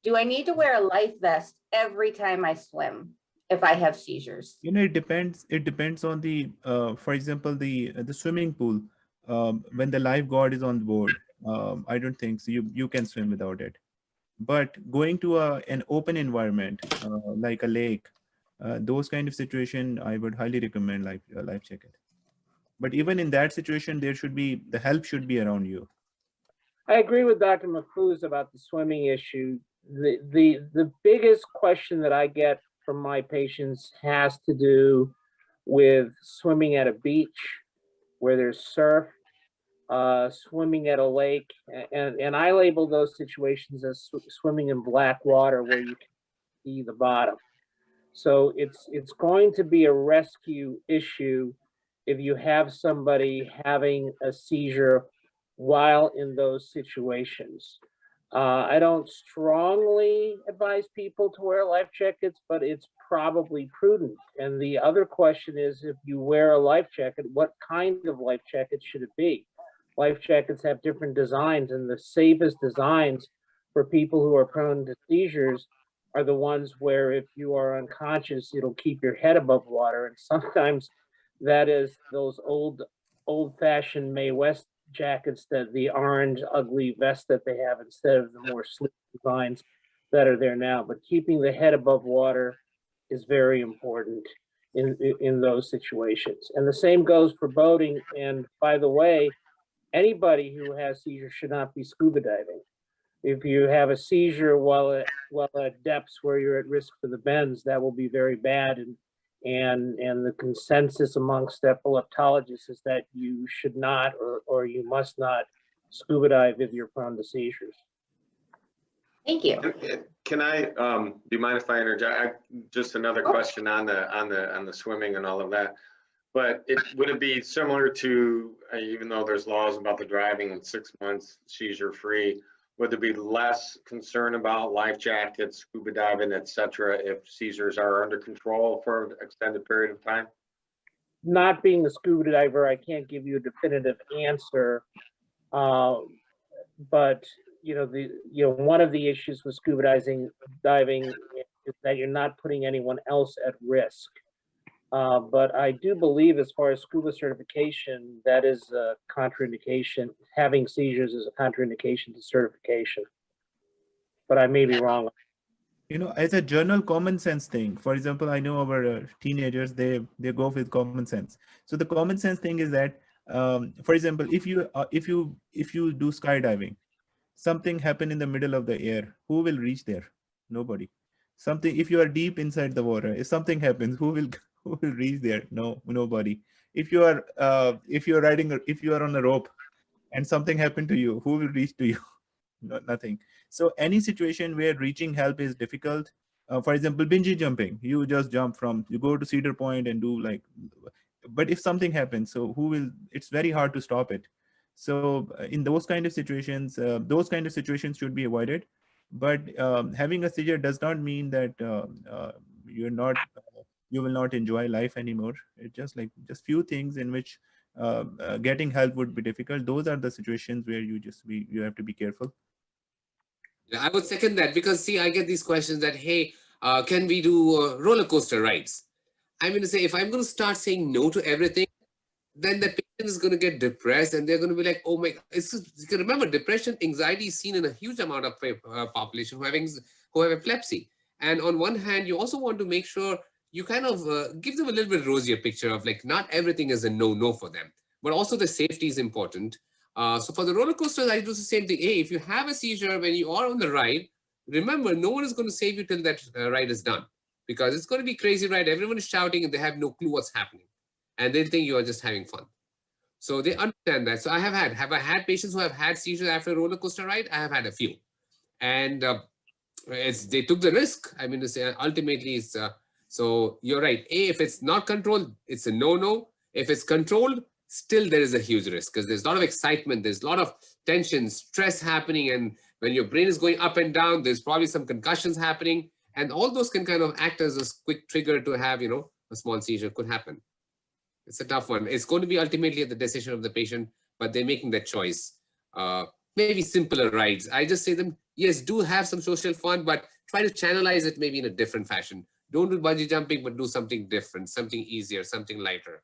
Do I need to wear a life vest every time I swim if I have seizures? It depends. It depends on the, for example, the swimming pool. When the lifeguard is on board, I don't think so. You can swim without it. But going to an open environment like a lake, those kind of situation, I would highly recommend life jacket. But even in that situation, the help should be around you. I agree with Dr. Mahfouz about the swimming issue. The biggest question that I get from my patients has to do with swimming at a beach where there's surf, swimming at a lake, and I label those situations as swimming in black water where you can see the bottom. So it's going to be a rescue issue if you have somebody having a seizure while in those situations. I don't strongly advise people to wear life jackets, but it's probably prudent. And the other question is, if you wear a life jacket, what kind of life jacket should it be? Life jackets have different designs, and the safest designs for people who are prone to seizures are the ones where if you are unconscious, it'll keep your head above water. And sometimes that is those old-fashioned Mae West jackets, that the orange ugly vest that they have, instead of the more sleek designs that are there now. But keeping the head above water is very important in those situations. And the same goes for boating. And by the way, anybody who has seizures should not be scuba diving. If you have a seizure while at depths where you're at risk for the bends, that will be very bad. And the consensus amongst epileptologists is that you should not or you must not scuba dive if you're prone to seizures. Thank you. Can I, do you mind if I interject? Just another question on the swimming and all of that. But would it be similar to, even though there's laws about the driving in 6 months seizure free, would there be less concern about life jackets, scuba diving, et cetera, if seizures are under control for an extended period of time? Not being a scuba diver, I can't give you a definitive answer. But one of the issues with scuba diving is that you're not putting anyone else at risk. But I do believe, as far as scuba certification, that is a contraindication. Having seizures is a contraindication to certification. But I may be wrong. As a general common sense thing, for example, I know our teenagers, they go with common sense. So the common sense thing is that, for example, if you do skydiving, something happen in the middle of the air, who will reach there? Nobody. Something, if you are deep inside the water, if something happens, who will reach there? Nobody. If you are on a rope and something happened to you, who will reach to you? Nothing. So any situation where reaching help is difficult, for example, bungee jumping, you just you go to Cedar Point and do but if something happens, so it's very hard to stop it. So in those kind of situations should be avoided. But having a seizure does not mean that you will not enjoy life anymore. It's just few things in which getting help would be difficult. Those are the situations where you have to be careful. Yeah, I would second that, because see, I get these questions that, hey, can we do roller coaster rides? I'm going to say, if I'm going to start saying no to everything, then the patient is going to get depressed, and they're going to be like, oh my, remember, depression, anxiety is seen in a huge amount of population who have epilepsy. And on one hand, you also want to make sure you kind of give them a little bit rosier picture of not everything is a no for them, but also the safety is important. So for the roller coasters, I do the same thing. Hey, if you have a seizure when you are on the ride, remember, no one is going to save you till that ride is done, because it's going to be crazy ride. Everyone is shouting and they have no clue what's happening, and they think you are just having fun. So they understand that. So I have I had patients who have had seizures after a roller coaster ride? I have had a few, and they took the risk. I mean, to say, ultimately, it's so you're right. If it's not controlled, it's a no. If it's controlled, still there is a huge risk, because there's a lot of excitement, there's a lot of tension, stress happening, and when your brain is going up and down, there's probably some concussions happening, and all those can kind of act as a quick trigger to have, a small seizure could happen. It's a tough one. It's going to be ultimately at the decision of the patient, but they're making that choice. Maybe simpler rides. I just say them, yes, do have some social fun, but try to channelize it maybe in a different fashion. Don't do bungee jumping, but do something different, something easier, something lighter.